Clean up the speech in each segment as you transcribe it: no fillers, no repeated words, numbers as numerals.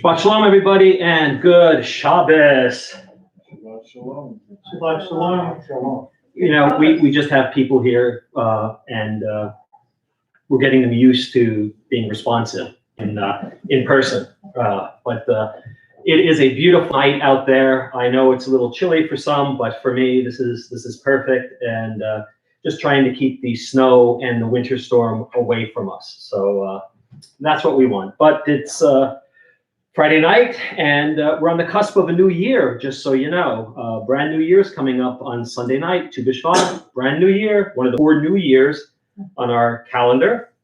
Shabbat shalom, everybody, and good Shabbos. Shabbat shalom. Shabbat shalom. Shalom. You know, we just have people here, and we're getting them used to being responsive in person. But it is a beautiful night out there. I know it's a little chilly for some, but for me, this is perfect, and just trying to keep the snow and the winter storm away from us. So that's what we want. But it's Friday night, and we're on the cusp of a new year, just so you know. Brand new year's coming up on Sunday night, Tu B'Shvat, brand new year, one of the 4 new years on our calendar.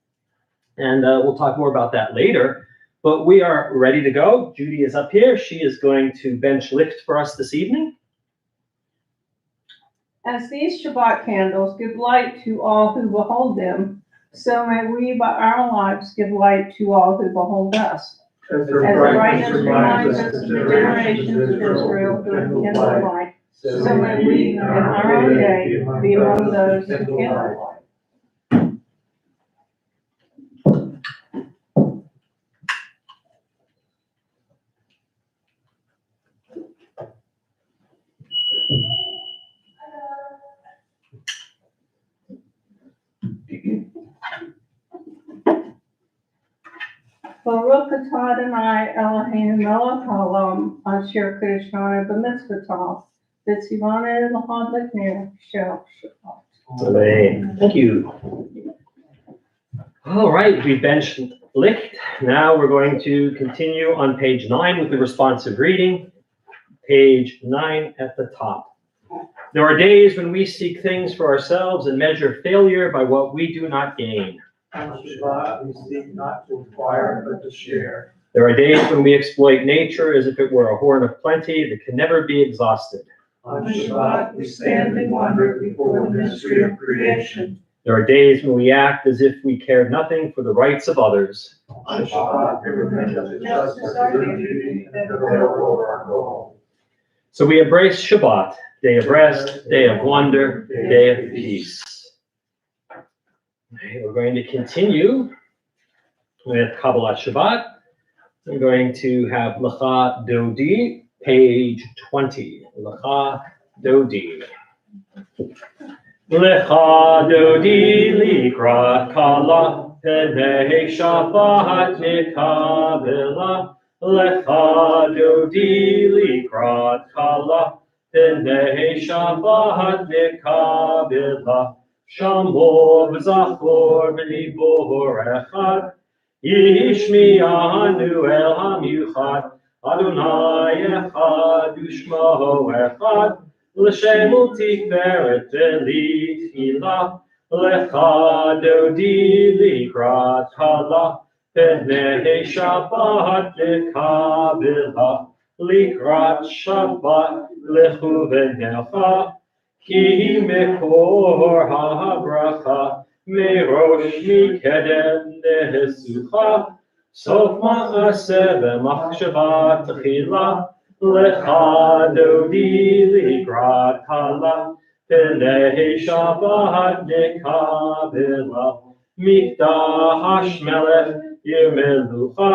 And we'll talk more about that later. But we are ready to go. Judy is up here. She is going to bench lift for us this evening. As these Shabbat candles give light to all who behold them, so may we by our lives give light to all who behold us. As the brightness reminds us of the generations of Israel who have kindled light, so may we in our own day be among those who kindle light. Baruch atah Adonai Eloheinu melech haolam asher kiddushanu b'mitzvotav v'tzivanu l'chad l'knei shel Shabbat. Amen. Thank you. All right, we benched licht. Now we're going to continue on page 9 with the responsive reading. Page 9 at the top. There are days when we seek things for ourselves and measure failure by what we do not gain. On Shabbat, we seek not to acquire, but to share. There are days when we exploit nature as if it were a horn of plenty that can never be exhausted. On Shabbat, we stand in wonder before the mystery of creation. There are days when we act as if we cared nothing for the rights of others. On Shabbat, we remember justice our duty and fulfill our goal. So we embrace Shabbat, day of rest, day of wonder, day of peace. Okay, we're going to continue with Kabbalat Shabbat. I'm going to have Lecha Dodi, page 20. Lecha Dodi. Lecha Dodi likrat kala, penei Shabbat nikabela. Lecha Dodi likrat kala, penei Shabbat nikabela. Shamor v'zachor v'libor echad, Yishmi'anu el hamiuchad, Adonai echad u'shmo echad, L'shem u'tiferet v'litfilah, Lecha dodi likrat kala, Penei Shabbat nikabela, Likrat Shabbat lechu v'necha, Ki mekor ha'bracha, merosh mikedem nehesucha, sof ma'aseh v'machshava tchila, lecha dodi likrat kala, penei Shabbat nekabela, mikdash melech yemelucha,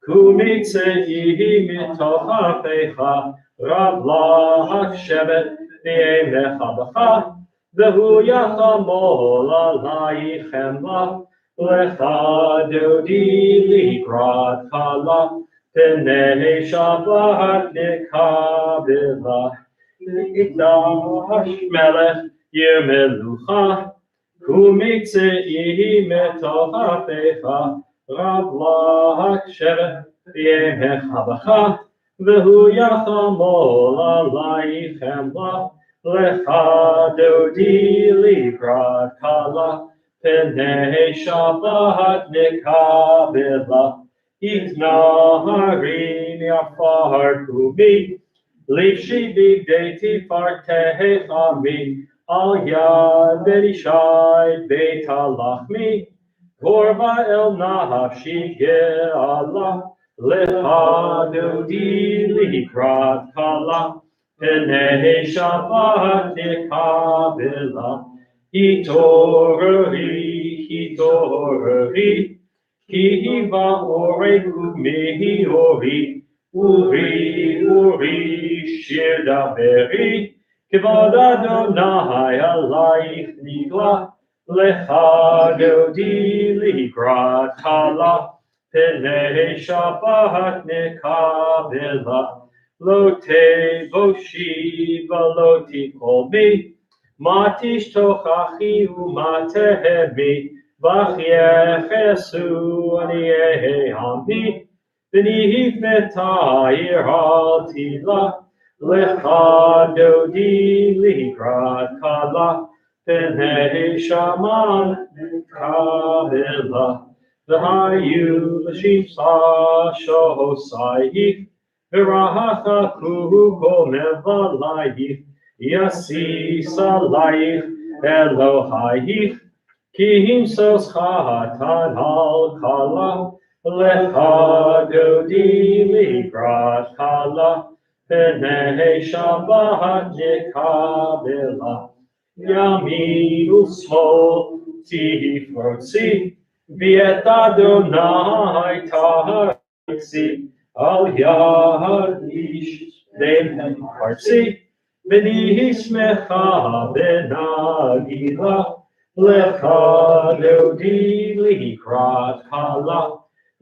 kumitzei mitoch ha'pecha, rab lahak shevet, V'yemecha v'hu yachamol alaychem la, lecha dodi likrat kala, penei Shabbat nikabela, mikdash melech yemelucha, kumitzei metoch ha'pecha, rab lahak shevet v'yemecha v'hu yachamol alaychem la, lecha dodi likrat kala, penei Shabbat nikabela, itnahari mi'afar kumi, livshi bigdei tifartei chami, al yad berishai beit halachmi, korva el nafshi ge'ala, lecha dodi likrat kala, penei Shabbat nikabela, hitorari, Ki va'orek u'mehi ori, uri, shir daveri, kivod Adonai alayich nigla, lecha dodi likrat kala, penei Shabbat nekabela, lo tevoshi v'lo tikolmi, matish tochachi u'matehemi, v'chyechesu aniei hami, v'nihiv metayir al tila, lecha dodi likrat kala, penei shaman kabela, v'hayu l'shimsa shohosayich, v'rahacha kol mevalayich, yasis alayich Elohayich, ki himsos chatan al kala, lecha dodi ligrat kala, penei Shabbat nekabela, yamin u'smol tifrotzi, v'et Adonai taharisi, al yad ish dem parsi, v'nismecha benagila, lecha dodi likrat kala,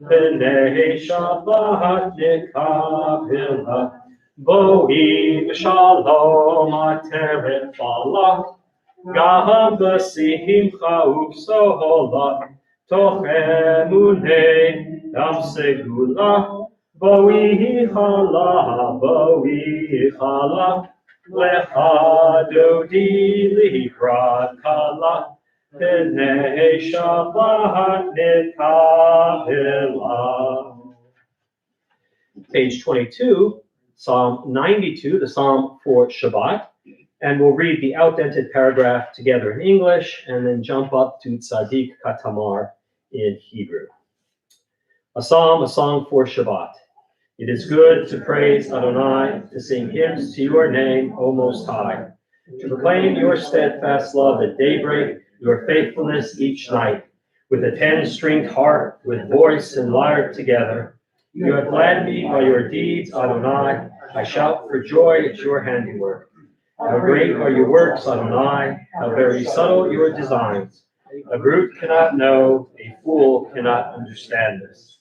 penei Shabbat nekabela, boi v'shalom ateret falach, gam b'simcha u'bsohola, toch emunei gam segula, boi chala, lecha dodi likrat kala, penei Shabbat nekabela. Page 22, Psalm 92, the Psalm for Shabbat. And we'll read the outdented paragraph together in English and then jump up to Tzadik Katamar in Hebrew. A psalm, a song for Shabbat. It is good to praise Adonai, to sing hymns to your name, O Most High, to proclaim your steadfast love at daybreak, your faithfulness each night, with a 10-stringed harp, with voice and lyre together. You have gladdened me by your deeds, Adonai. I shout for joy at your handiwork. How great are your works, Adonai, how very subtle your designs. A brute cannot know, a fool cannot understand this.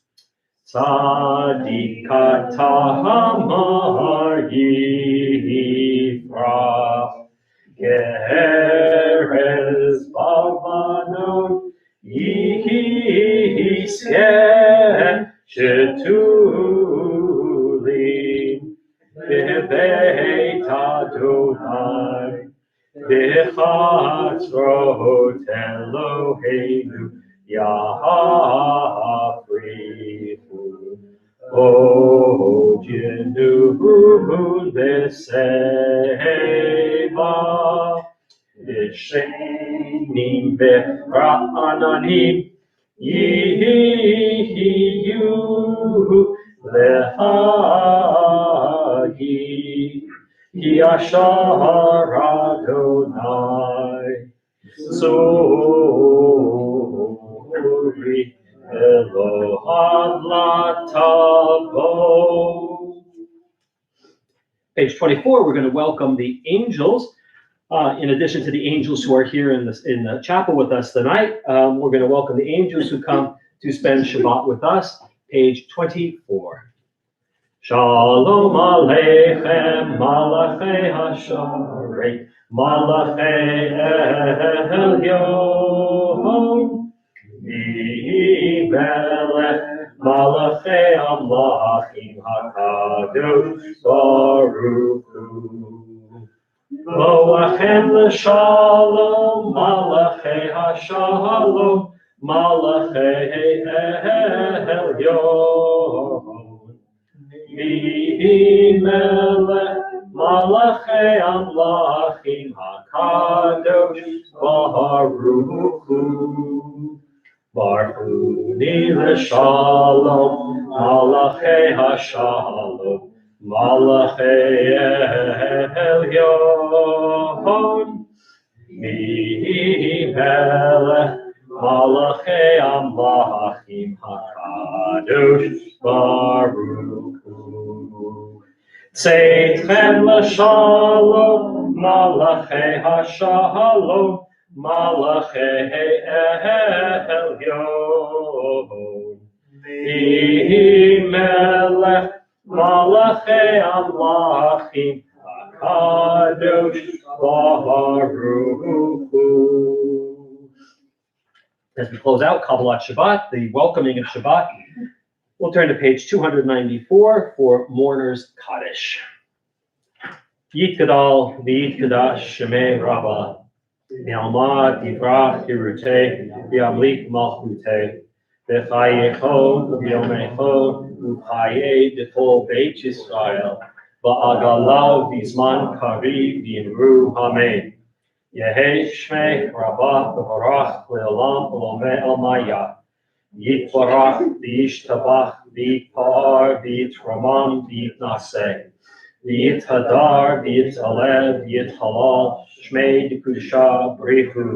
Tzadik katamar yifrach, Ge'erez bavanon yiskeh shetulim, Bebeit Adonai, Bechatzrot Eloheinu, Yahafrichu, Ojenuhu Beseva, Yeshenim Bera'ananim, Yihiyu Lehagi, Ki Ashar Adonai, Zori Elohad Latavo. Page 24, we're going to welcome the angels. In addition to the angels who are here in the chapel with us tonight, we're going to welcome the angels who come to spend Shabbat with us. Page 24. Shalom Aleichem, Malachei Hasharei, Malachei Elyon, Melech, Malachei Amlachim HaKadosh Baruch Hu. Boachem l'shalom, Malachei Hashalom, Malachei Elyon. Melech, Malachei Amlachim HaKadosh Baruch Hu. Barchuni l'shalom, Malachei Hashalom, Malachei Elyon. Melech, Malachei Amlachim HaKadosh Baruch Hu. Tzeichen l'shalom, Malachei HaShalom, Malachei Elyon. Melech, Malachei Amlachim HaKadosh Baruch Hu. As we close out Kabbalat Shabbat, the welcoming of Shabbat, we'll turn to page 294 for Mourner's Kaddish. Yitkadal v'yitkadash shemei Rabbah, v'alma tivrach hirutei, v'amlik malchutei, v'chayecho v'yomecho, v'chayei d'chol beit Yisrael, v'agalav v'zman kariv v'imru amen. Yehei shmei Rabbah v'varach le'olam v'lomei almaya. Yitbarach v'yishtabach v'yitpar v'yitramam v'yitnaseh. V'yithadar v'yitalev v'yithalal shmei d'kudusha brichu.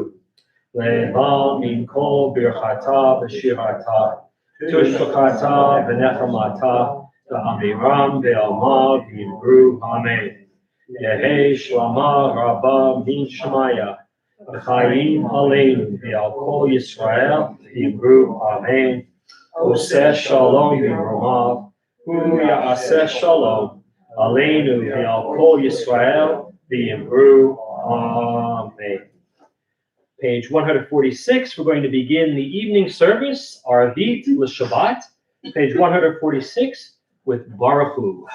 Le'elam min kol birchata v'shirata. Tushbachata v'nechamata. V'amiram v'alma v'yimru amen. Yehei shlama rabba min shemaya. V'chayim aleinu v'al kol Yisrael v'yimru amen. Oseh shalom v'romav. Hu ya'aseh shalom. Aleinu v'al kol Yisrael v'yimru amen. Page 146, we're going to begin the evening service, Arvit l'Shabbat, page 146, with Baruch Hu.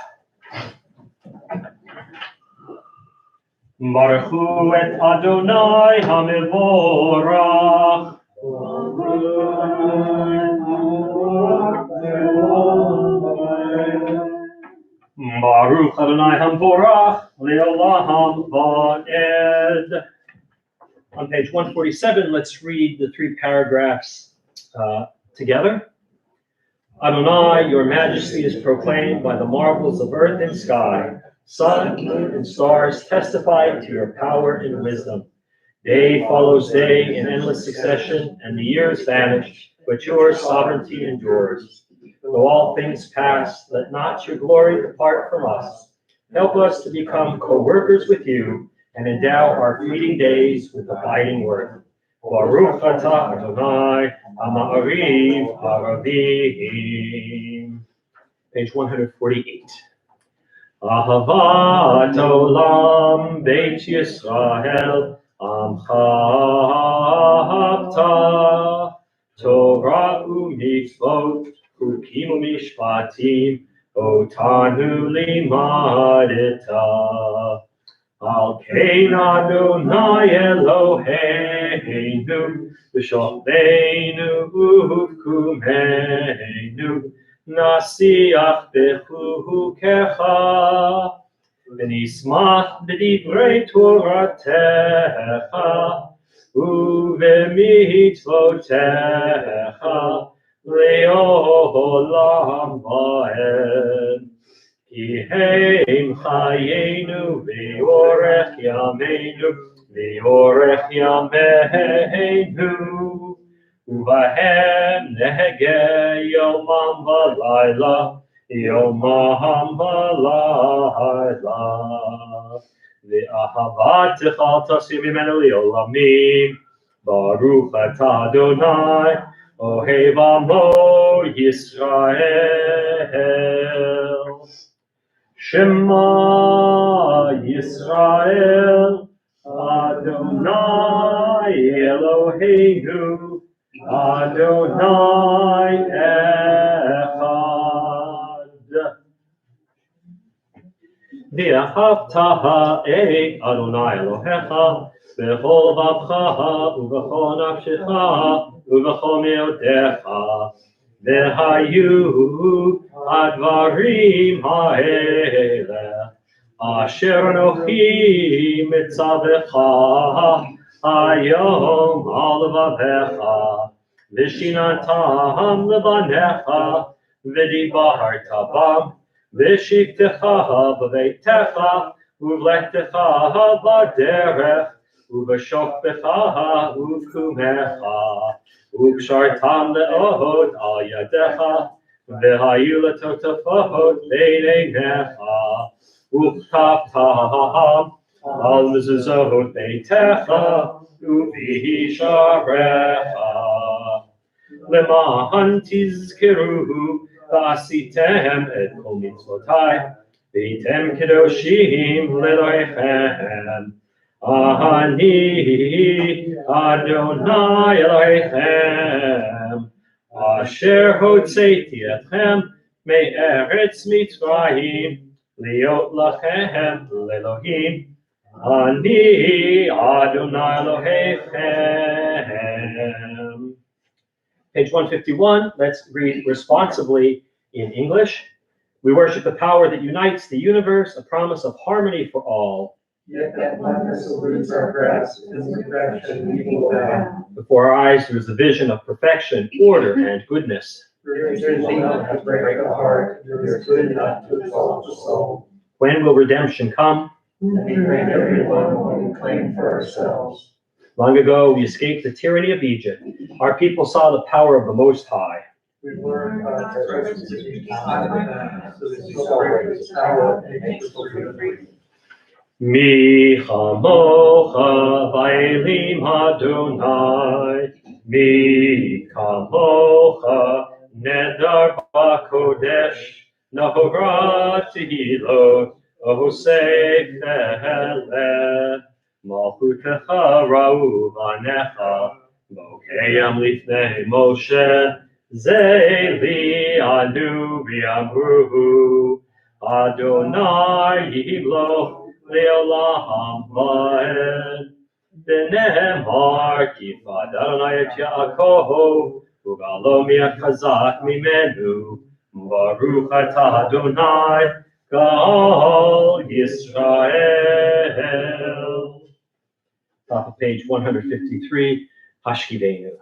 Baruch Hu et Adonai HaMevorach. Baruch Adonai HaMevorach Le'olam Va'ed. On page 147, let's read the three paragraphs together. Adonai, your majesty is proclaimed by the marvels of earth and sky. Sun, moon, and stars testify to your power and wisdom. Day follows day in endless succession, and the years vanish, but your sovereignty endures. Though all things pass, let not your glory depart from us. Help us to become co-workers with you, and endow our fleeting days with abiding worth. Baruch atah Adonai, Ha'ma'ariv Haravim. Page 148. Ahavat olam beit Yisrael, amcha ahavta, Torah u'mitzvot, chukim u'mishpatim, otanu limadeta. Al kein Adonai Eloheinu, v'sholveinu uvkumeinu, nasiach bechukecha, v'nismach b'divrei Toratecha, uv'mitzvotecha, le'olam va'ed. Kiheim chayenu v'yorech yameinu, uvahem nehege yomam v'layla, v'ahavatcha tasim imenu li'olamim. Baruch atah Adonai, ohev amo Yisrael. Shema Yisrael, Adonai Eloheinu, Adonai Echad. V'ahavta et Adonai Elohecha, b'chol vavcha u'b'chol nafshecha u'b'chol me'otecha. V'hayu advarim ha'ele, asher anochi mitzavecha hayom al vavecha, v'shinatam lebanecha, v'dibarta bam, v'shivtecha b'veitecha, uvlechtecha b'derech, ובשוכבך ובקומך, וקשרתם לאות על ידיך, והיו לטוטפות בין עיניך, וכתבתם על מזוזות ביתך ובשעריך. למען תזכרו ועשיתם את כל מצוותיי, והייתם קדושים לאלוהיכם. אני אדוני אלוהיכם, אשר הוצאתי אתכם מארץ מצרים, להיות לכם לאלוהים. אני אדוני אלוהיכם. Page 151, let's read responsibly in English. We worship the power that unites the universe, a promise of harmony for all. Yet that oneness eludes our grasp, and perfection we will bow. Before our eyes there is a vision of perfection, order, and goodness. There is enough to break the heart, there is good enough to exalt the soul. When will redemption come? And we bring everyone what we claim for ourselves. Long ago, we escaped the tyranny of Egypt. Our people saw the power of the Most High. We learn God's presence to be kind, so that we celebrate His power and make us free. Mi chamocha va'elim Adonai, mi kamocha nedar ba'kodesh, nahorat tehilot, osef teheleh, malchutecha ra'u v'anecha, bokeyam lifnei Moshe, zeli anu v'yamru, Adonai yimloch, Leolam Vaed, V'nehemar Kifad Adonai et Yaakov, Ugalo mi'achazak mimenu, Baruch atah Adonai, Gal Yisrael. Top of page 153, Hashkivenu.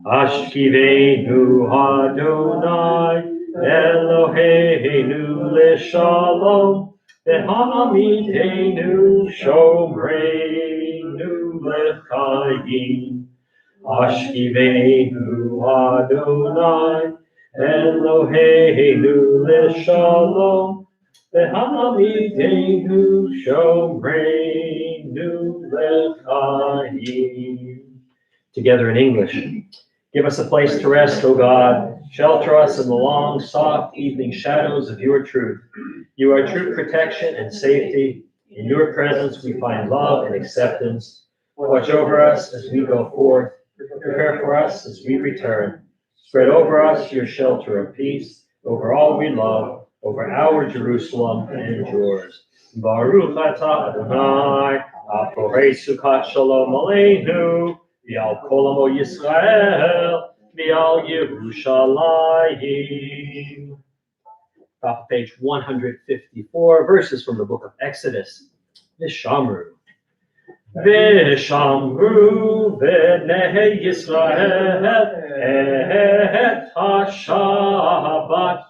Hashkivenu Adonai, Eloheinu l'shalom, Amidah shomreinu l'chaim. Hashkivenu Adonai, Eloheinu l'shalom, Amidah shomreinu l'chaim. Together in English. Give us a place to rest, O God. Shelter us in the long, soft evening shadows of your truth. You are true protection and safety. In your presence we find love and acceptance. Watch over us as we go forth. Prepare for us as we return. Spread over us your shelter of peace, over all we love, over our Jerusalem and yours. Baruch atah Adonai, aporei sukkot shalom aleinu, v'al kol amo Yisrael, v'al Yerushalayim. Top of page 154, verses from the book of Exodus. Vishamru. Vishamru v'nei Yisrael et ha-Shabbat,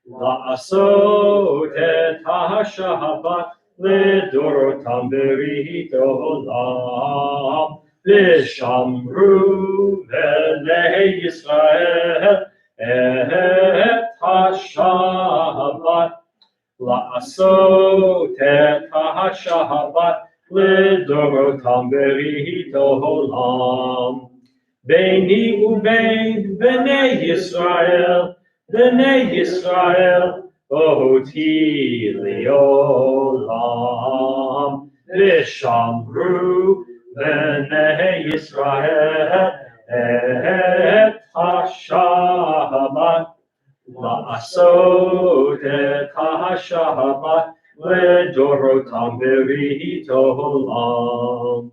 la'asot et ha-Shabbat לדורותם ברית עולם. ושמרו בני ישראל את השבת, לעשות את השבת לדורותם ברית עולם. ביני ובין בני ישראל, אותי לעולם. ושמרו בני ישראל את השבת, לעשות את השבת לדורותם ברית עולם.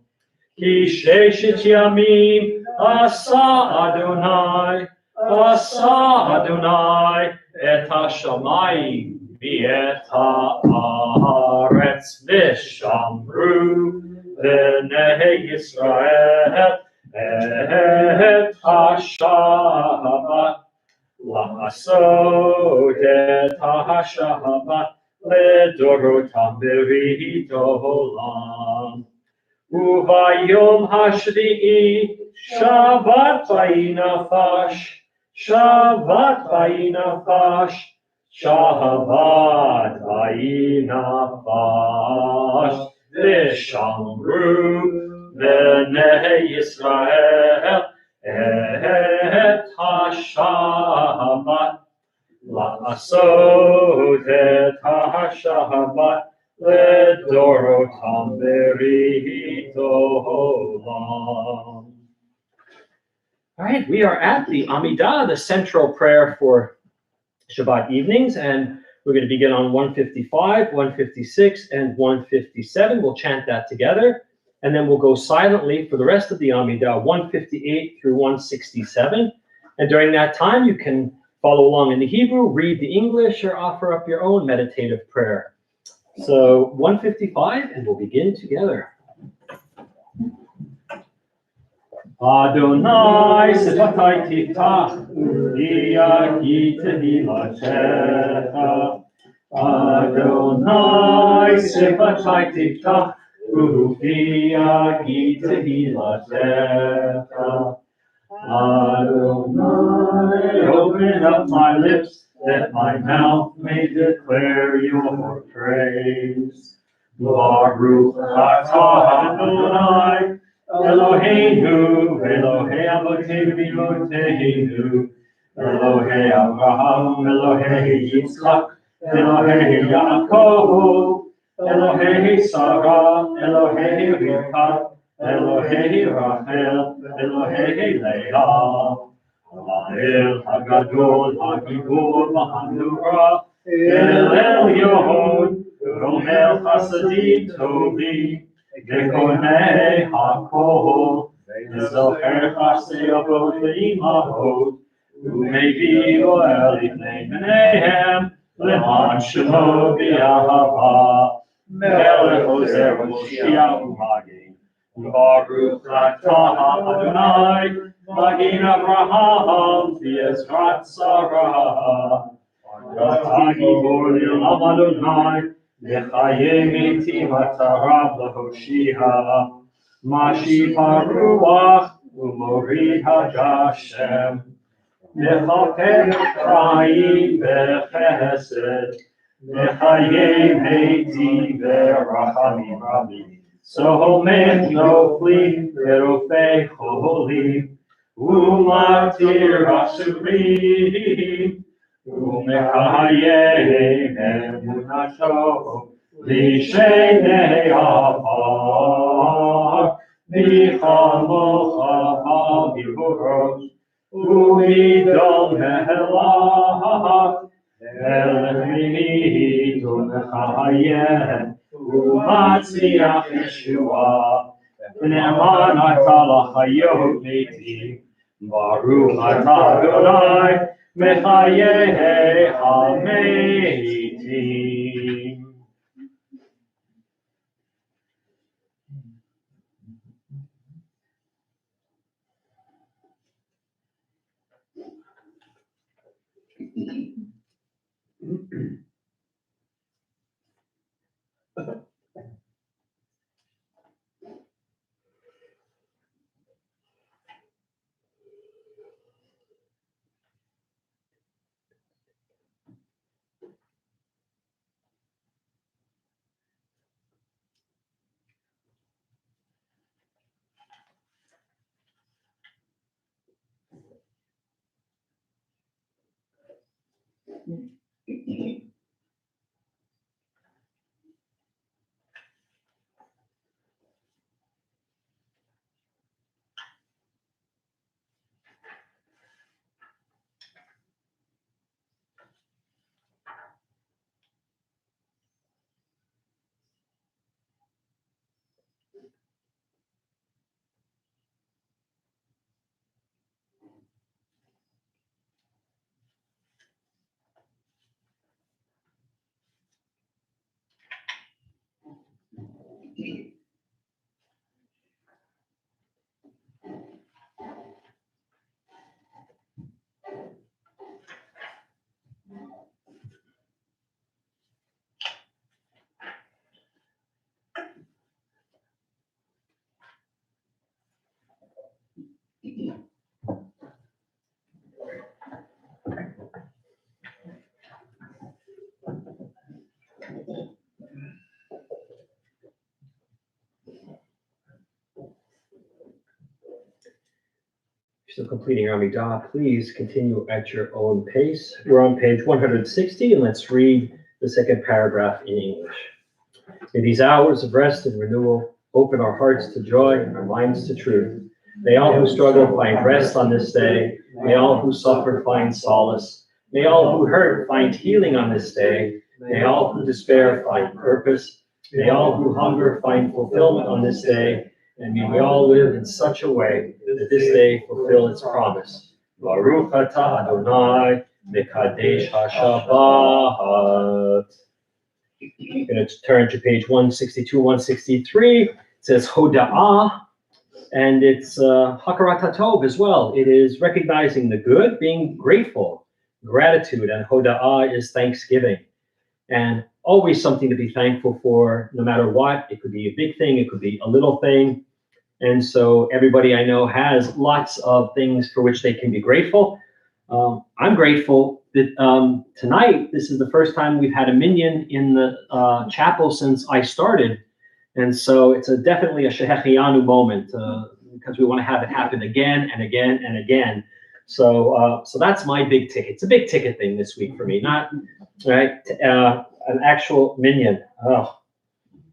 כי ששת ימים עשה אדוני את השמיים ואת הארץ, ושמרו בני ישראל את השבת, לעשות את השבת לדורותם ברית עולם. Uvayom hashvi'i Shabbat vayinafash. Shabbat vayinafash. Shabbat vayinafash. V'shamru b'nei Yisrael et ha-Shabbat. La'asot et ha-Shabbat Ledorotam berito olam. All right, we are at the Amidah, the central prayer for Shabbat evenings, and we're going to begin on 155, 156, and 157. We'll chant that together, and then we'll go silently for the rest of the Amidah, 158 through 167. And during that time, you can follow along in the Hebrew, read the English, or offer up your own meditative prayer. So 155, and we'll begin together. Adonai sevatai tiftach, u'yagi tehilatecha. Adonai sevatai tiftach, u'yagi tehilatecha. Adonai, open up my lips, that my mouth may declare your praise. Baruch atah Adonai, Eloheinu, Elohei Avotenu, Elohei Abraham, Elohei Yitzchak, Elohei Yaakov, Elohei Sarah, Elohei Rivka, Elohei Rachel, Elohei Leah. El Hagadol, Hagibor, Mahanura, El Elyon, Romel Chasadim Tovi, Gekonei Hakol, Zocher Chasei Avot Ve'imahot, Umevi Goel Ibnei Bneihem, Leman Shemo B'Yahava, Melech Ozer Moshiach Umagin, Baruch atah Adonai, Magin Abraham, V'ezrat Sarah. Atah gibor li'olam Adonai, L'chayei metim atarav l'hoshia. Mashiach haruach u'morid hagashem. Mechapech Chaim b'chesed, Mechayei metim b'rachamim rabim. Sohomech noflim v'rofei cholim, u'matir asurim, u'mechayei emunato l'shenei afar, v'chamocha ha'givuros, u'midom helach, elchimit u'mechayei, U'matziach Yeshua, V'ne'eman atah l'chayot metim, Baruch atah Adonai, Mechayei hametim. Still completing our Amidah, please continue at your own pace. We're on page 160, and let's read the second paragraph in English. May these hours of rest and renewal open our hearts to joy and our minds to truth. May all who struggle find rest on this day. May all who suffer find solace. May all who hurt find healing on this day. May all who despair find purpose. May all who hunger find fulfillment on this day. And may we all live in such a way that this day fulfill its promise. Baruch atah Adonai, Mekadesh HaShabbat. I'm going to turn to page 162, 163. It says Hoda'ah, and it's Hakarat HaTov as well. It is recognizing the good, being grateful, gratitude, and Hoda'ah is thanksgiving. And always something to be thankful for, no matter what. It could be a big thing, it could be a little thing. And so everybody I know has lots of things for which they can be grateful. I'm grateful that tonight, this is the first time we've had a minyan in the chapel since I started. And so it's definitely a Shehechianu moment because we want to have it happen again and again and again. So that's my big ticket. It's a big ticket thing this week for me, not right an actual minyan. Oh,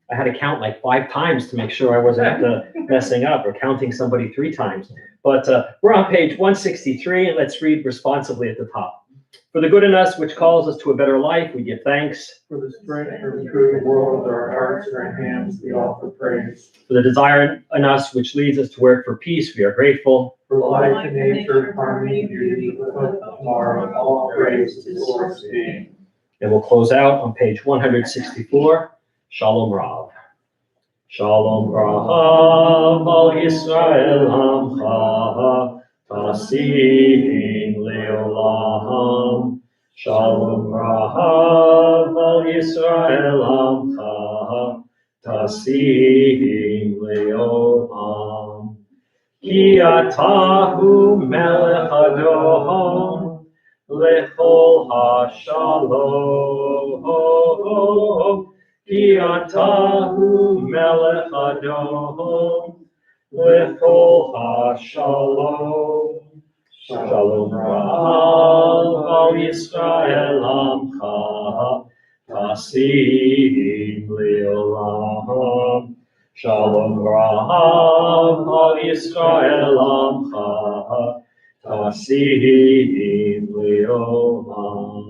I had to count like 5 times to make sure I wasn't messing up or counting somebody 3 times. But we're on page 163, and let's read responsively at the top. For the good in us, which calls us to a better life, we give thanks. For the strength of the true world, our hearts and our hands, we offer praise. For the desire in us, which leads us to work for peace, we are grateful. For life and nature, harmony, beauty, the hope of tomorrow, all praise to the source being. And we'll close out on page 164. Shalom Rav. Shalom Rav al Yisrael Hamcha Tasim Leolam. Shalom Rav al Yisrael Hamcha Tasim Leolam. Ki atahu melech Adon lechol hashalom. Ki atahu melech Adon lechol hashalom. Shalom Rav al Yisrael Amcha Tasim Leolam. Shalom Rav al Yisrael Amcha Tasim Leolam.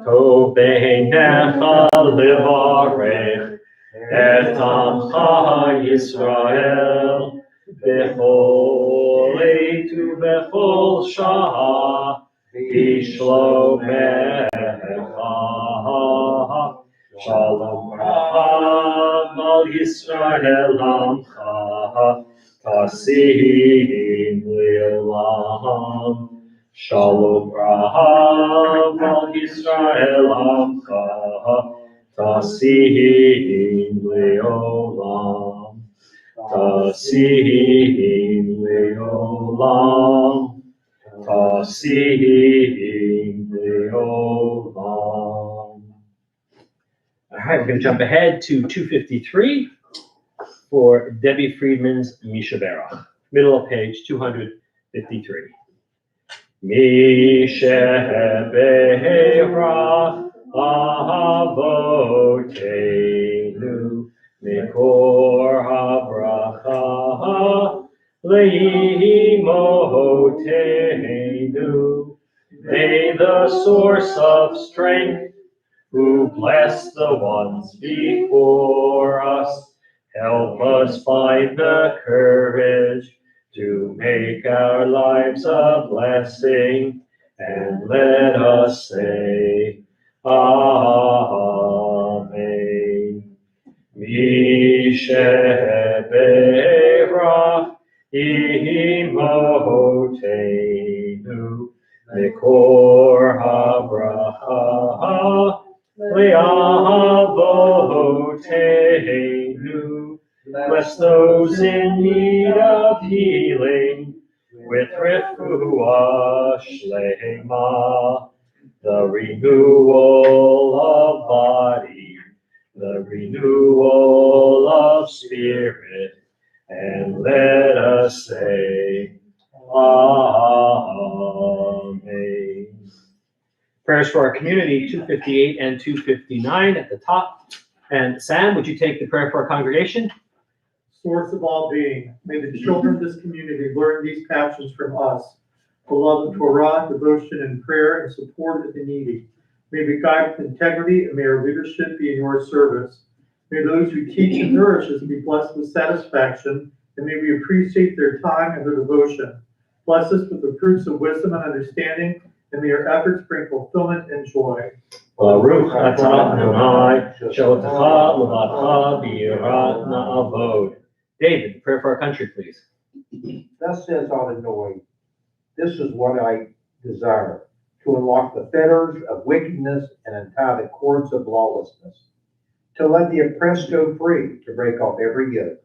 Tov beinecha levarech et amcha Yisrael bechol eitu bechol shah bishlomecha. Shalom Rav al Yisrael Amcha Tasim Leolam. Shalom Rav al Yisrael Amcha Tasim Leolam. Tasim Leolam. Tasim Leolam. All right, we're going to jump ahead to 253 for Debbie Friedman's Misha Berach. Middle of page 253. Misha Berach Avotenu Mikor HaBracha Leimotenu. May the source of strength who bless the ones before us help us find the courage to make our lives a blessing, and let us say, Amen. Mishe Berach Imotenu Mikor HaBracha Le'avotenu. Bless those in need of healing with refuah shlema, the renewal of body, the renewal of spirit, and let us say, Amen. Prayers for our community, 258 and 259 at the top. And Sam, would you take the prayer for our congregation? Source of all being, may the children of this community learn these passions from us, the love of Torah, devotion and prayer, and support of the needy. May we guide with integrity, and may our leadership be in your service. May those who teach and nourish us be blessed with satisfaction, and may we appreciate their time and their devotion. Bless us with the fruits of wisdom and understanding, and may our efforts bring fulfillment and joy. Baruch atah Adonai, she'otecha levadecha b'yirat na'avod. David, prayer for our country, please. Thus says Adonai, this is what I desire, to unlock the fetters of wickedness and untie the cords of lawlessness, to let the oppressed go free, to break off every yoke.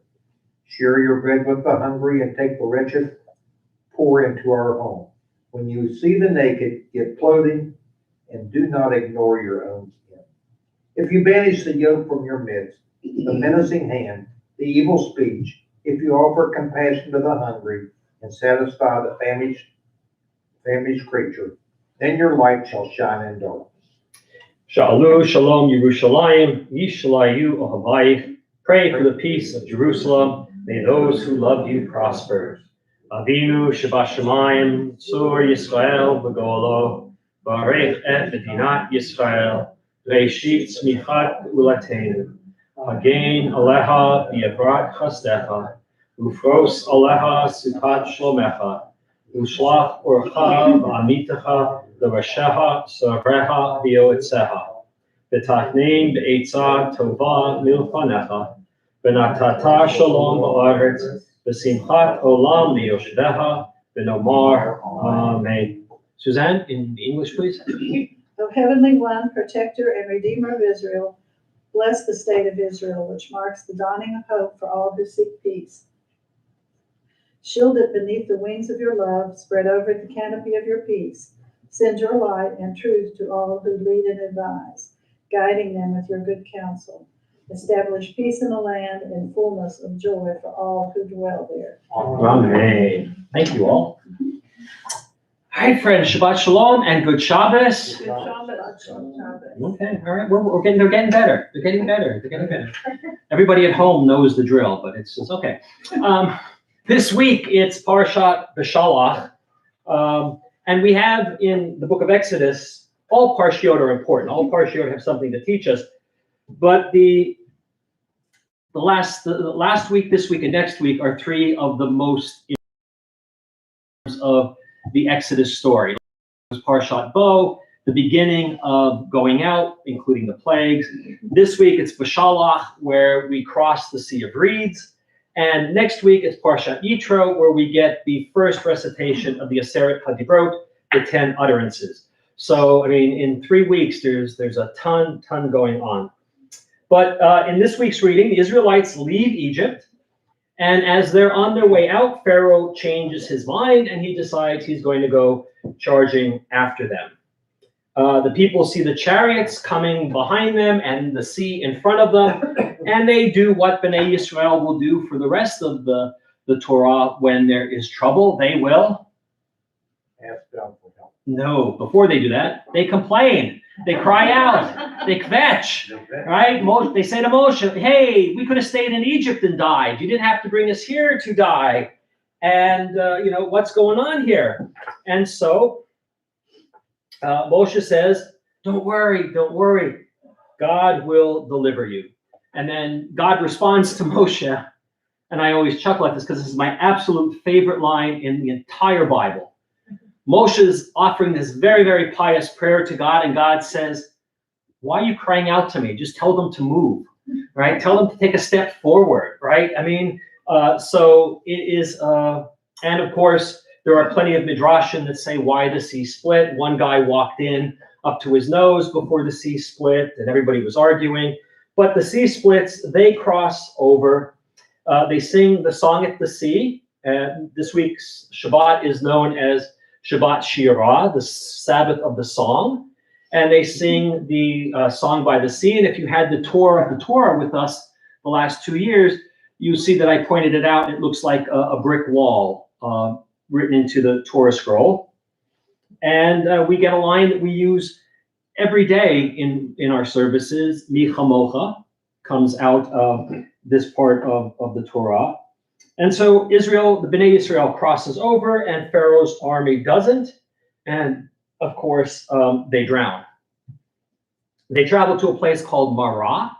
Share your bread with the hungry and take the wretched, pour into our home. When you see the naked, give clothing, and do not ignore your own skin. If you banish the yoke from your midst, the menacing hand, the evil speech, if you offer compassion to the hungry and satisfy the famished creature, then your light shall shine in darkness. Shalom, Shalom, Yerushalayim, Yishalayu Ohabayich. Pray for the peace of Jerusalem. May those who love you prosper. Avinu Shabbat Sur Yisrael V'Golo, Barech et Medinat Yisrael, Reishit Tzmichat Ulatenu, Hagein Aleha V'Yavrat Chasdecha, Ufros Aleha Sukat Shlomecha, Ushlach Orcha V'Amitecha L'Rasheha Soreha V'Yoetzeha, V'Tachnein B'Eitzah Tova Milfanecha, V'Natata Shalom Ba'aretz, V'Simchat Olam Liyoshveha, V'Nomar Amen. Suzanne, in English, please. O Heavenly One, Protector and Redeemer of Israel, bless the state of Israel, which marks the dawning of hope for all who seek peace. Shield it beneath the wings of your love, spread over it the canopy of your peace. Send your light and truth to all who lead and advise, guiding them with your good counsel. Establish peace in the land and fullness of joy for all who dwell there. Amen. Thank you all. All right, friends, Shabbat Shalom and good Shabbos. Good Shabbat. Okay, all right, they're getting better. They're getting better. Everybody at home knows the drill, but it's okay. This week, it's Parshat Beshalach, and we have in the book of Exodus, all Parshiot are important. All Parshiot have something to teach us, but the last week, this week, and next week are three of the most of the Exodus story. It was Parshat Bo, the beginning of going out, including the plagues. This week it's Beshalach, where we cross the Sea of Reeds. And next week it's Parshat Yitro, where we get the first recitation of the Aseret HaDibrot, the 10 utterances. So, I mean, in 3 weeks, there's a ton going on. But in this week's reading, the Israelites leave Egypt. And as they're on their way out, Pharaoh changes his mind and he decides he's going to go charging after them. The people see the chariots coming behind them and the sea in front of them, and they do what Bnei Yisrael will do for the rest of the Torah when there is trouble. They will Ask God for help. No, before they do that, they complain. They cry out. They kvetch, right? They say to Moshe, hey, we could have stayed in Egypt and died. You didn't have to bring us here to die. And, what's going on here? And so Moshe says, don't worry. God will deliver you. And then God responds to Moshe. And I always chuckle at this because this is my absolute favorite line in the entire Bible. Moshe's offering this very, very pious prayer to God, and God says, why are you crying out to me? Just tell them to move, right? Tell them to take a step forward, right? I mean, so it is, and of course, there are plenty of midrashim that say why the sea split. One guy walked in up to his nose before the sea split, and everybody was arguing. But the sea splits, they cross over. They sing the song at the sea. And this week's Shabbat is known as Shabbat Shirah, the Sabbath of the song. And they sing the song by the sea. And if you had the tour of the Torah with us the last 2 years, you see that I pointed it out. It looks like a brick wall written into the Torah scroll. And we get a line that we use every day in our services. Mi chamocha comes out of this part of the Torah. And so Israel, the Bnei Israel crosses over and Pharaoh's army doesn't. And of course, they drown. They travel to a place called Marah,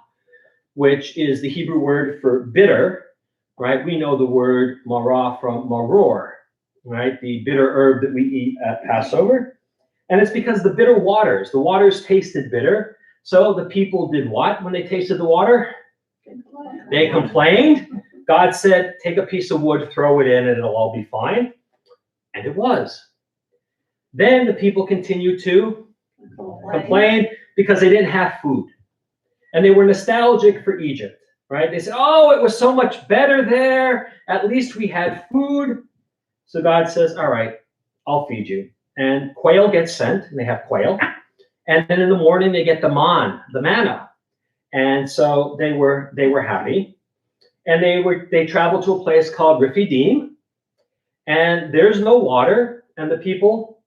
which is the Hebrew word for bitter, right? We know the word marah from maror, right? The bitter herb that we eat at Passover. And it's because the waters tasted bitter. So the people did what when they tasted the water? They complained. God said, take a piece of wood, throw it in, and it'll all be fine. And it was. Then the people continued to complain because they didn't have food. And they were nostalgic for Egypt, right? They said, oh, it was so much better there. At least we had food. So God says, all right, I'll feed you. And quail gets sent, and they have quail. And then in the morning, they get the manna. And so they were happy. And they traveled to a place called Rephidim. And there's no water. And the people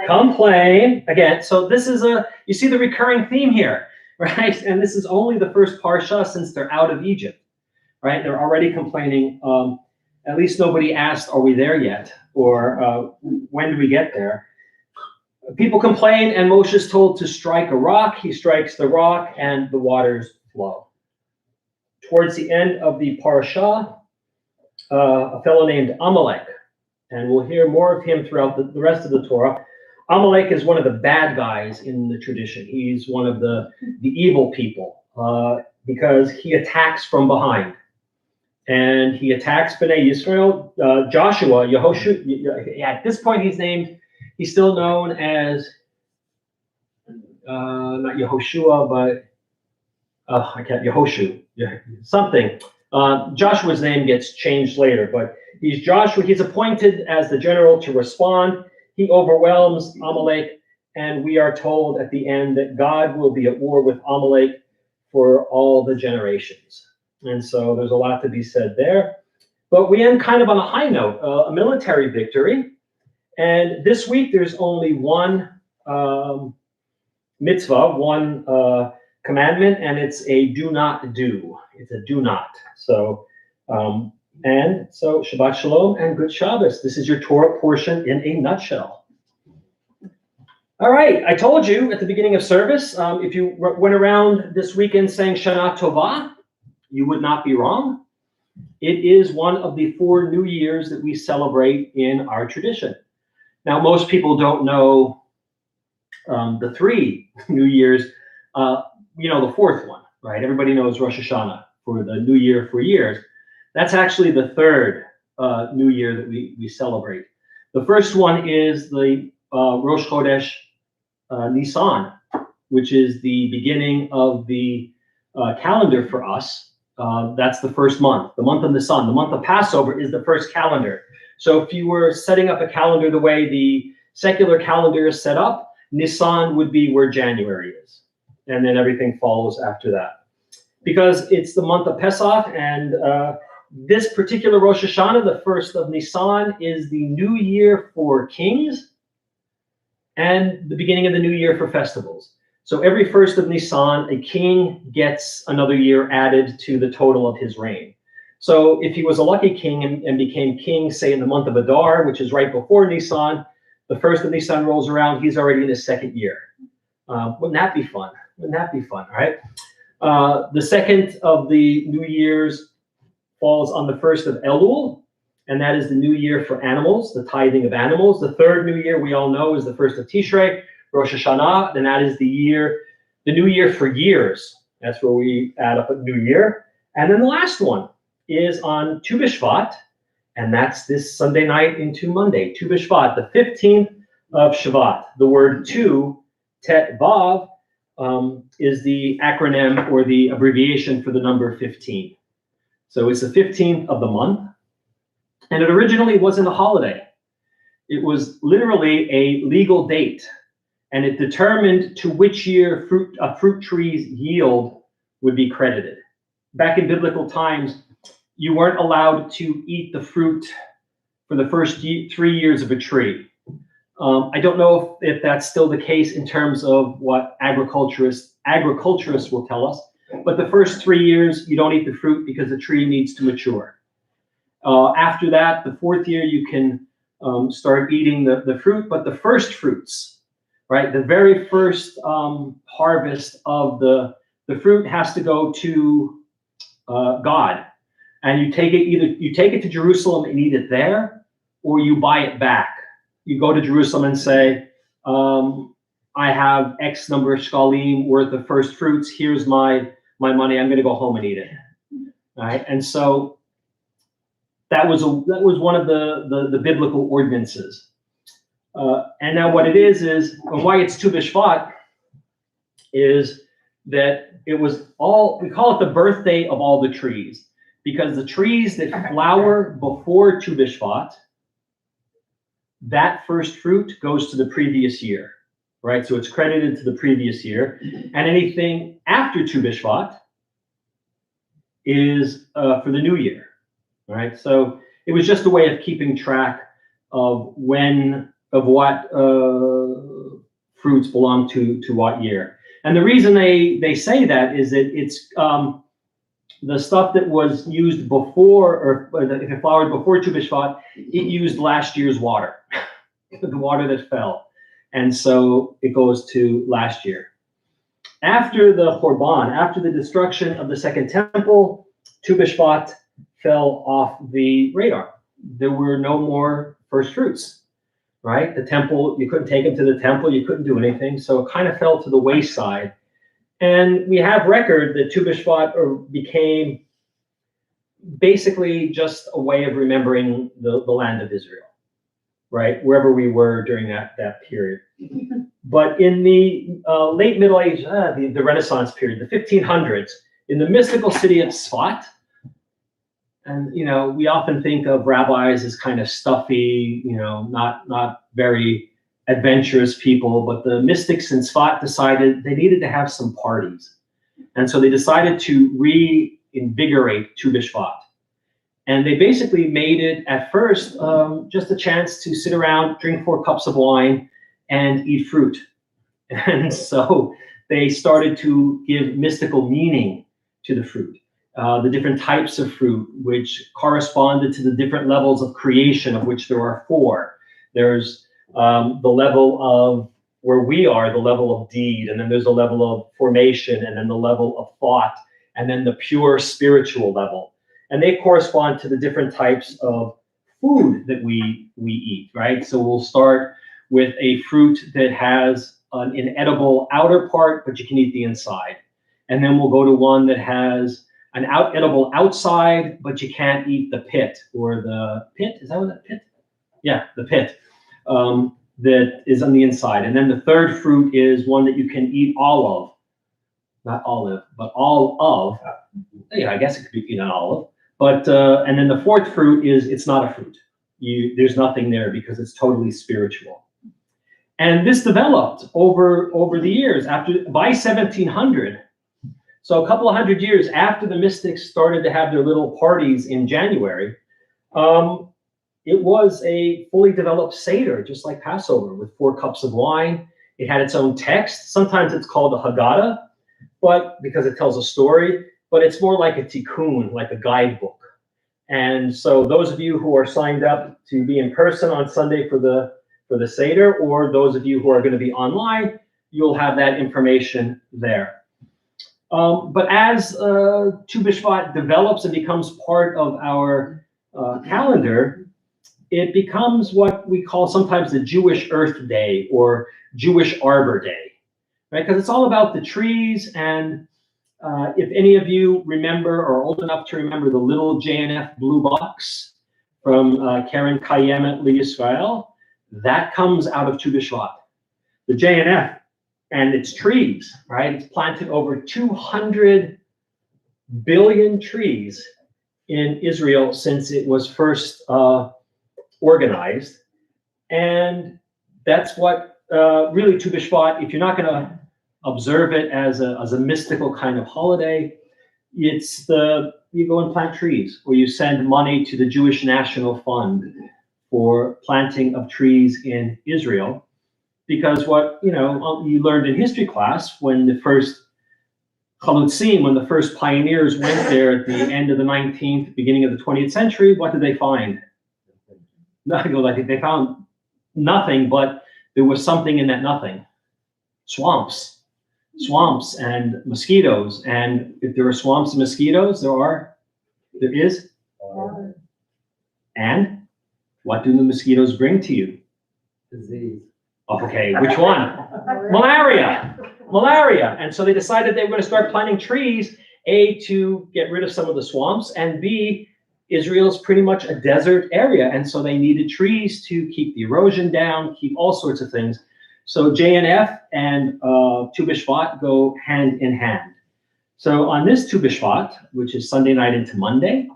complain again. So this is you see the recurring theme here. Right, and this is only the first parsha since they're out of Egypt, right? They're already complaining. At least nobody asked, "Are we there yet?" Or "When do we get there?" People complain, and Moshe is told to strike a rock. He strikes the rock, and the waters flow. Towards the end of the parsha, a fellow named Amalek, and we'll hear more of him throughout the rest of the Torah. Amalek is one of the bad guys in the tradition. He's one of the evil people because he attacks from behind. And he attacks Bnei Yisrael. Joshua, Yehoshua, at this point he's still known as, not Yehoshua, but Yehoshu, something. Joshua's name gets changed later, but he's Joshua. He's appointed as the general to respond. He overwhelms Amalek, and we are told at the end that God will be at war with Amalek for all the generations. And so there's a lot to be said there. But we end kind of on a high note, a military victory. And this week there's only one mitzvah, one commandment, and it's a do not do. It's a do not. So, and so Shabbat Shalom and good Shabbos. This is your Torah portion in a nutshell. All right, I told you at the beginning of service, if you went around this weekend saying Shana Tova, you would not be wrong. It is one of the 4 New Years that we celebrate in our tradition. Now, most people don't know the 3 New Years. You know the 4th one, right? Everybody knows Rosh Hashanah for the New Year for years. That's actually the 3rd New Year that we celebrate. The first one is the Rosh Chodesh Nisan, which is the beginning of the calendar for us. That's the first month, the month of Nisan. The month of Passover is the first calendar. So if you were setting up a calendar the way the secular calendar is set up, Nisan would be where January is. And then everything follows after that. Because it's the month of Pesach, and this particular Rosh Hashanah, the first of Nisan, is the new year for kings and the beginning of the new year for festivals. So every first of Nisan, a king gets another year added to the total of his reign. So if he was a lucky king and became king, say in the month of Adar, which is right before Nisan, the first of Nisan rolls around, he's already in his 2nd year. Wouldn't that be fun? Wouldn't that be fun, right? The second of the New Year's falls on the 1st of Elul, and that is the new year for animals, the tithing of animals. The 3rd New Year we all know is the 1st of Tishrei, Rosh Hashanah, and that is the new year for years. That's where we add up a new year. And then the last one is on Tu B'Shvat, and that's this Sunday night into Monday, Tu B'Shvat, the 15th of Shvat. The word tu, tet vav, is the acronym or the abbreviation for the number 15. So it's the 15th of the month, and it originally wasn't a holiday. It was literally a legal date, and it determined to which year a fruit tree's yield would be credited. Back in biblical times, you weren't allowed to eat the fruit for the first 3 years of a tree. I don't know if that's still the case in terms of what agriculturists will tell us, but the first 3 years you don't eat the fruit because the tree needs to mature. After that, the 4th year you can start eating the fruit, but the first fruits, right, the very first harvest of the fruit has to go to God, and you take it to Jerusalem and eat it there, or you buy it back. You go to Jerusalem and say, I have X number of shkalim worth of first fruits. Here's my money. I'm going to go home and eat it. All right. And so that was one of the biblical ordinances. And now what it is and why it's Tu B'Shvat is that it was we call it the birthday of all the trees, because the trees that flower before Tu B'Shvat, that first fruit goes to the previous year, right? So it's credited to the previous year, and anything after Tu B'Shvat is for the new year, right? So it was just a way of keeping track of what fruits belong to what year. And the reason they say that is that it's the stuff that was used before, or if it flowered before Tu B'Shvat, it used last year's water, the water that fell. And so it goes to last year. After the Chorban, after the destruction of the Second Temple, Tu B'Shvat fell off the radar. There were no more first fruits, right? The temple, you couldn't take them to the temple, you couldn't do anything. So it kind of fell to the wayside. And we have record that Tu B'Shvat became basically just a way of remembering the land of Israel, right? Wherever we were during that period. But in the late Middle Age, the Renaissance period, the 1500s, in the mystical city of Sfat, and we often think of rabbis as kind of stuffy, not very adventurous people, but the mystics in Sfat decided they needed to have some parties. And so they decided to reinvigorate Tu B'Shvat. And they basically made it at first just a chance to sit around, drink 4 cups of wine, and eat fruit. And so they started to give mystical meaning to the fruit, the different types of fruit, which corresponded to the different levels of creation, of which there are 4. There's the level of where we are, the level of deed, and then there's a level of formation, and then the level of thought, and then the pure spiritual level. And they correspond to the different types of food that we eat, right? So we'll start with a fruit that has an inedible outer part, but you can eat the inside. And then we'll go to one that has an edible outside, but you can't eat the pit, or the pit, is that what that pit? Yeah, the pit. That is on the inside. And then the third fruit is one that you can eat all of. Not olive, but all of. Yeah, I guess it could be eaten olive. But and then the fourth fruit is it's not a fruit. There's nothing there because it's totally spiritual. And this developed over the years. By 1700, so a couple of hundred years after the mystics started to have their little parties in January, it was a fully developed Seder, just like Passover, with 4 cups of wine. It had its own text. Sometimes it's called a Haggadah, but because it tells a story, but it's more like a tikkun, like a guidebook. And so those of you who are signed up to be in person on Sunday for the Seder, or those of you who are going to be online, you'll have that information there. But as Tu B'Shvat develops and becomes part of our calendar, it becomes what we call sometimes the Jewish Earth Day or Jewish Arbor Day, right? Because it's all about the trees. And if any of you remember or are old enough to remember the little JNF blue box from Karen Kayemet L'Yisrael, that comes out of Tu B'Shvat. The JNF and its trees, right? It's planted over 200 billion trees in Israel since it was first organized. And that's what really Tu B'Shvat, if you're not going to observe it as a mystical kind of holiday, you go and plant trees, or you send money to the Jewish National Fund for planting of trees in Israel. Because what, you learned in history class when the first Chalutzim, when the first pioneers went there at the end of the 19th, beginning of the 20th century, what did they find? They found nothing, but there was something in that nothing. Swamps and mosquitoes. And if there are swamps and mosquitoes, there is. And what do the mosquitoes bring to you? Disease. Okay, which one? Malaria. And so they decided they were going to start planting trees, A, to get rid of some of the swamps, and B, Israel's pretty much a desert area. And so they needed trees to keep the erosion down, keep all sorts of things. So JNF and Tu B'Shvat go hand in hand. So on this Tu B'Shvat, which is Sunday night into Monday,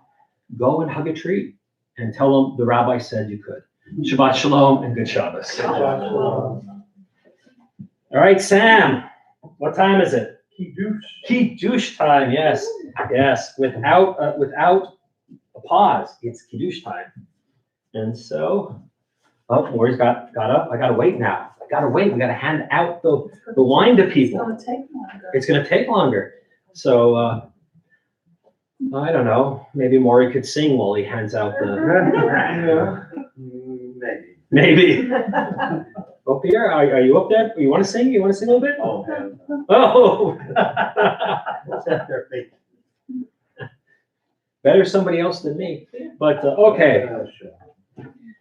go and hug a tree and tell them the rabbi said you could. Shabbat Shalom and good Shabbos. All right, Sam, what time is it? Kiddush time, yes. Without a pause, it's Kiddush time. And so, Maury's got up. I gotta wait now. We gotta hand out the wine to people. It's gonna take longer. So, I don't know. Maybe Maury could sing while he hands out the. Maybe. Up here, are you up there? You want to sing? You want to sing a little bit? Oh. Better somebody else than me. But okay.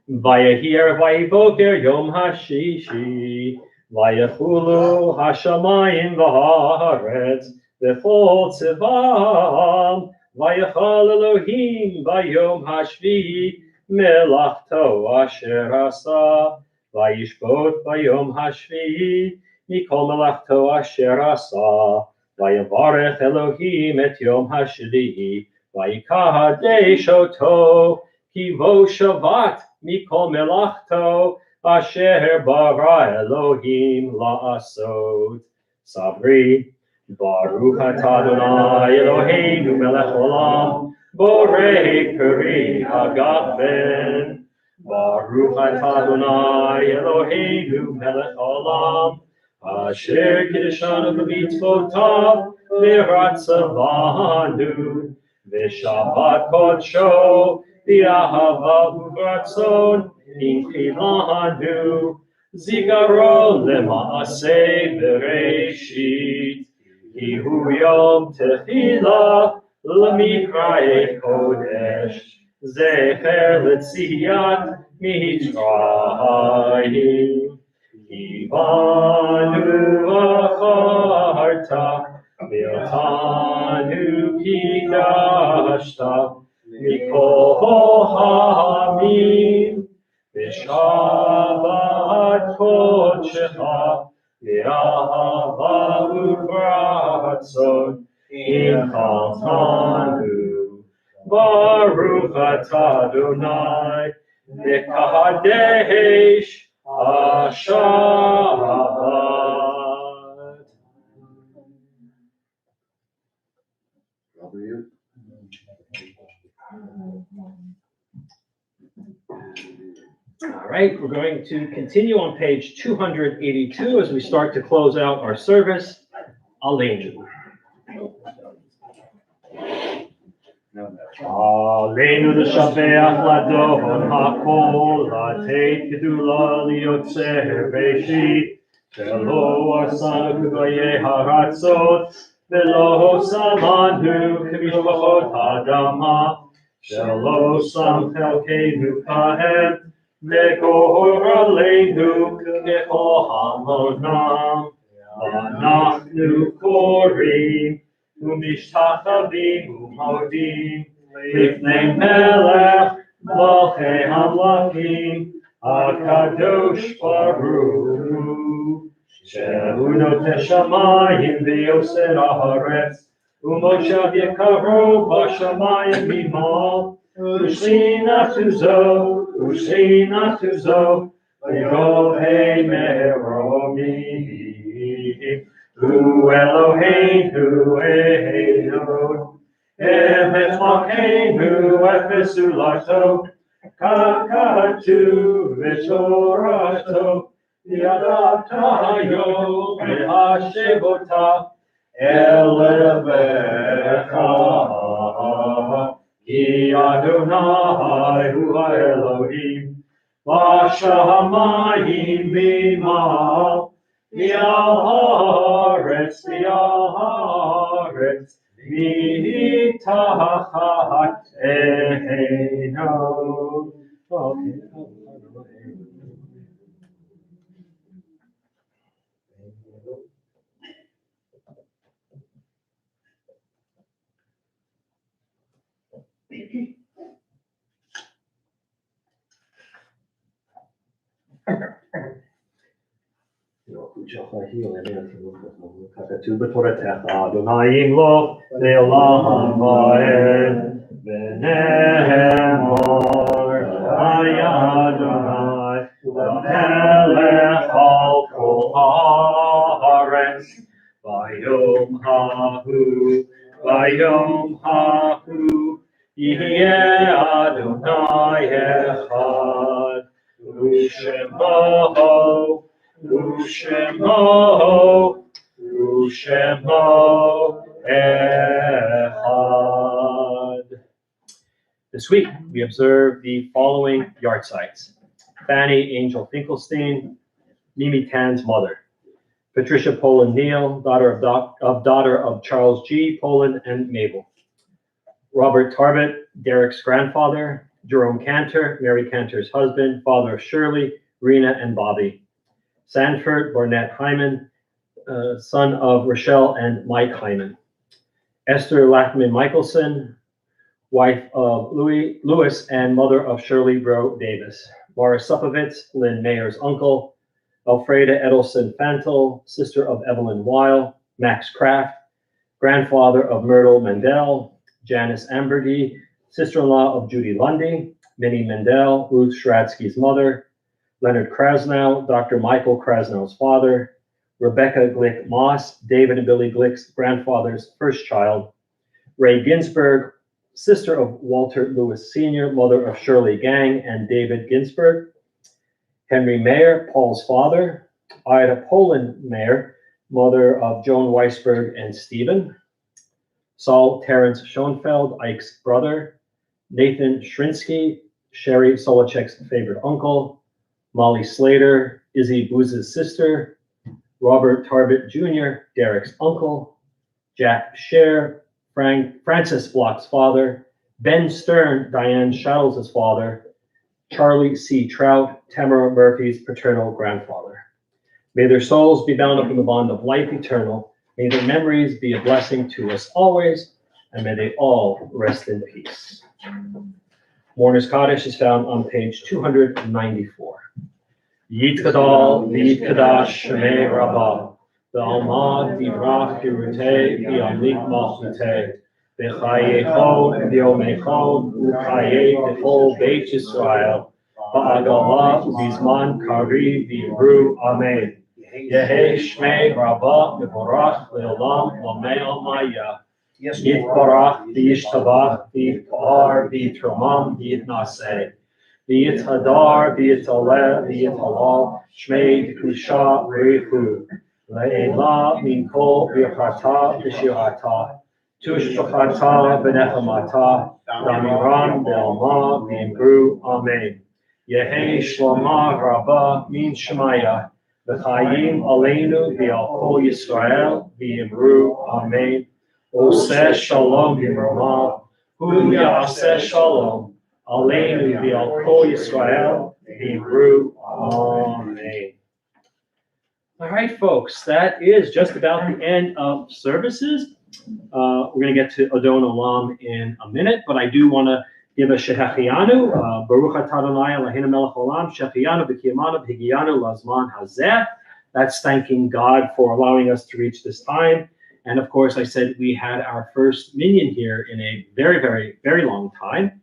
Vayahir vayivoker yom hashishi vayachulu hashamayim v'haaretz v'chol tzivam vayachal Elohim vayom hashvi melachto asher asa vayishbot vayom hashvi mikol melachto asher asa vayavarech Elohim et yom hashvi vayikadesh oto kivo shavat mikol melachto asher bara Elohim la'asot sabri baruch atah Adonai Eloheinu melech olam borei peri hagafen baruch atah Adonai Eloheinu melech olam asher kiddushanu b'mitzvotav v'ratzavanu v'shabbat kodsho v'ahava u'ratzon inchilanu zikaron lema'aseh bereshit kihu yom tefillah l'mikra'ei kodesh zecher l'tziyat mitzrayim kivanu acharta v'otanu kidashta mikol ha'amim v'shabbat kodshecha v'ahava u'ratzon inchaltanu baruch atah Adonai v'kadesh Shabbat. All right, we're going to continue on page 282 as we start to close out our service. Aleinu. Aleinu l'shabeach ladon hakol lateit gedula liotzer beshit shelo asanu k'vayei haratzot velo samanu k'mishpachot ha'adama shelo sam chelkeinu kahem v'kor aleinu k'chol hamonam v'anachnu korim u'mishtachavim u'modim lifnei melech malchei hamlakim hakadosh baruch shehu noteh shamayim v'yoser haaretz u'moshav yekaro b'shamayim b'mal u'shinatu zo v'rovei meromim Hu Eloheinu Echad Vesulato, Kakatu Veshorato, Yadatayo Mehashivota, Elevecha, Ki Adonai Hu Elohim, Vashamayim Bimal, Mi'al Haaretz, Mitachat Eino. Okay. כתוב בתורתך, אדוני ימלוך לעולם ועד, ונאמר, היה אדוני למלך על כל הארץ, ביום ההוא, יהיה אדוני אחד, ושמו echad. This week, we observe the following yahrzeits: Fanny Angel Finkelstein, Mimi Tan's mother; Patricia Poland Neal, daughter of Charles G. Poland and Mabel; Robert Tarbett, Derek's grandfather; Jerome Cantor, Mary Cantor's husband, father of Shirley, Rena, and Bobby; Sanford Barnett Hyman, son of Rochelle and Mike Hyman; Esther Lackman Michelson, wife of Louis and mother of Shirley Rowe Davis; Laura Supovitz, Lynn Mayer's uncle; Elfreda Edelson Fantel, sister of Evelyn Weil; Max Kraft, grandfather of Myrtle Mendel; Janice Ambergy, sister-in-law of Judy Lundy; Minnie Mendel, Ruth Shradsky's mother; Leonard Krasnow, Dr. Michael Krasnow's father; Rebecca Glick Moss, David and Billy Glick's grandfather's first child; Ray Ginsburg, sister of Walter Lewis Sr., mother of Shirley Gang and David Ginsburg; Henry Mayer, Paul's father; Ida Poland Mayer, mother of Joan Weisberg and Stephen; Saul Terrence Schoenfeld, Ike's brother; Nathan Shrinsky, Sherry Solachek's favorite uncle; Molly Slater, Izzy Booz's sister; Robert Tarbett Jr., Derek's uncle; Jack Scher, Francis Block's father; Ben Stern, Diane Shattles' father; Charlie C. Trout, Tamara Murphy's paternal grandfather. May their souls be bound up in the bond of life eternal. May their memories be a blessing to us always, and may they all rest in peace. Mourner's Kaddish is found on page 294. Yitkadal v'yitkadash shemei rabbah, v'alma divrach pirutei v'yamlik malchutei, v'chayechod v'yomechod v'chayei v'chol beit Yisrael, v'agala v'zman kari v'yivru amen. Yehei shmei rabbah v'vorach le'olam l'mei almaya. Yitbarach v'yishtabach v'yitpar v'yitromam v'yitnaseh. V'yithadar v'yitaleh v'yitalal shmei kusha v'richu. Le'ela min kol v'yachata v'shirata. Tushbachata v'nechamata. Damiram v'elma v'yimru amen. Yehei shloma rabbah min shemaya. V'chayim aleinu v'al kol Yisrael v'yimru amen. Oseh shalom v'mramav, hu ya'aseh shalom, aleinu v'al kol Yisrael v'yimru amen. All right, folks, that is just about the end of services. We're going to get to Adon Olam in a minute, but I do want to give a Shehechianu, Baruch Atah Adonai Eloheinu melech olam, Shehechianu v'kiyamanu v'higiyanu lazman hazeh. That's thanking God for allowing us to reach this time. And of course, I said we had our first minyan here in a very, very, very long time.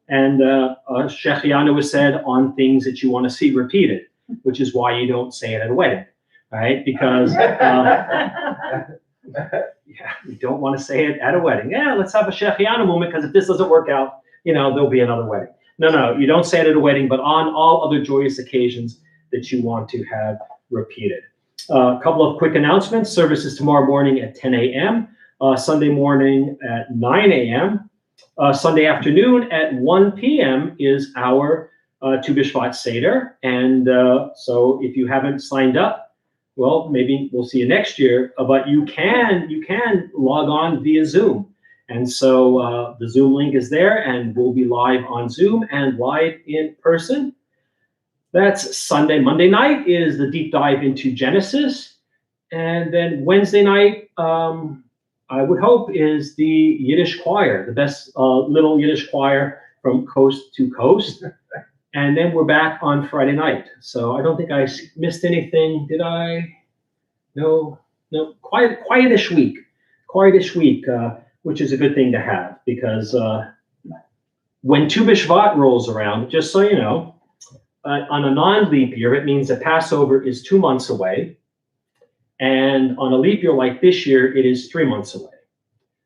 And Shehechianu was said on things that you want to see repeated, which is why you don't say it at a wedding, right? Because yeah, we don't want to say it at a wedding. Yeah, let's have a Shehechianu moment, because if this doesn't work out, there'll be another wedding. No, you don't say it at a wedding, but on all other joyous occasions that you want to have repeated. A couple of quick announcements. Services tomorrow morning at 10 a.m., Sunday morning at 9 a.m., Sunday afternoon at 1 p.m. is our Tu B'Shvat Seder. And so if you haven't signed up, well, maybe we'll see you next year, but you can log on via Zoom. And so the Zoom link is there, and we'll be live on Zoom and live in person. That's Sunday. Monday night is the deep dive into Genesis. And then Wednesday night, I would hope, is the Yiddish choir, the best little Yiddish choir from coast to coast. And then we're back on Friday night. So I don't think I missed anything, did I? No, quietish week, which is a good thing to have, because when Tu B'Shvat rolls around, just so you know, on a non-leap year, it means that Passover is 2 months away. And on a leap year like this year, it is 3 months away.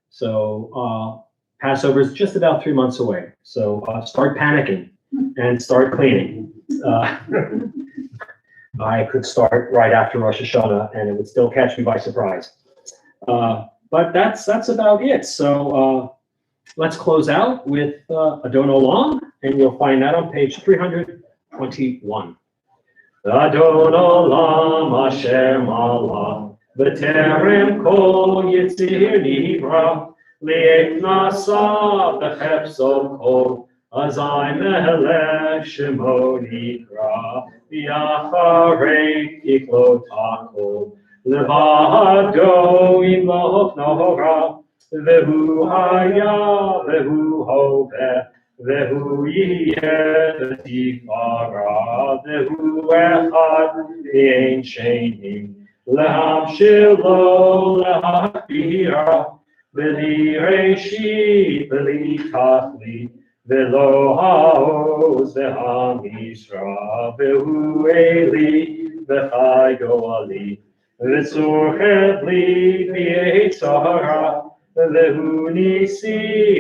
So Passover is just about 3 months away. So start panicking and start cleaning. I could start right after Rosh Hashanah, and it would still catch me by surprise. But that's about it. So let's close out with Adon Olam, and you'll find that on page 321. Adon Olam Asher Malach B'terem Kol Yitzir Nivra Li'eknasa B'chefso Kol Azai Melech Shemo Nikra V'yacharei Tiklo Takol Levado Imloch Nohora Vehu Haya Vehu Hoveh Vehu Yiyeh Tifara Vehu Echad V'ein Shenim Lehamshilo Lehakbira V'li Reishit V'li Tachli V'lo Ha'oz V'ha'misra V'hu Eli V'chai Goali V'tzur Chedli V'yetzara V'hu Nisi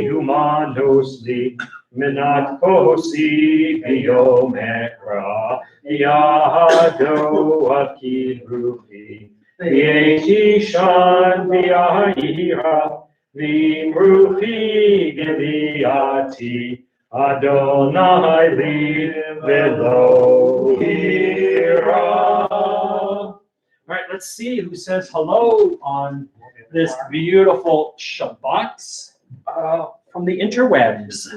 Humanos Li Minat Kosi V'yom Ekra Yahado Avkid Rufi V'yeti Shan V'yahira V'imrufi Giliati Adonai Li V'lo Hira. All right, let's see who says hello on this beautiful Shabbat from the interwebs.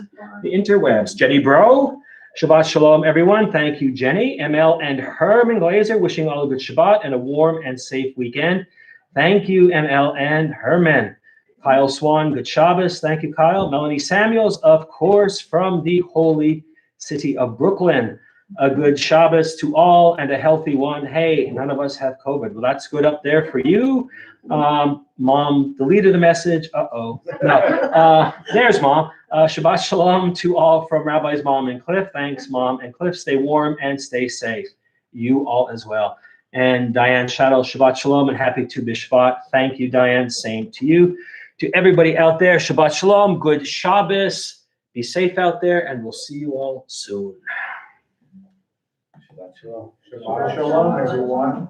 The interwebs. Jenny Bro, Shabbat Shalom, everyone. Thank you, Jenny. ML and Herman Glazer, wishing all a good Shabbat and a warm and safe weekend. Thank you, ML and Herman. Kyle Swan, good Shabbos. Thank you, Kyle. Melanie Samuels, of course, from the holy city of Brooklyn. A good Shabbos to all and a healthy one. Hey, none of us have COVID. Well, that's good up there for you. Mom deleted the message. Uh-oh. No. There's Mom. Shabbat Shalom to all from Rabbi's Mom and Cliff. Thanks, Mom and Cliff. Stay warm and stay safe. You all as well. And Diane Shadow, Shabbat Shalom and happy Tu B'Shvat. Thank you, Diane. Same to you. To everybody out there, Shabbat Shalom. Good Shabbos. Be safe out there, and we'll see you all soon. Shabbat Shalom. Shabbat Shalom, everyone.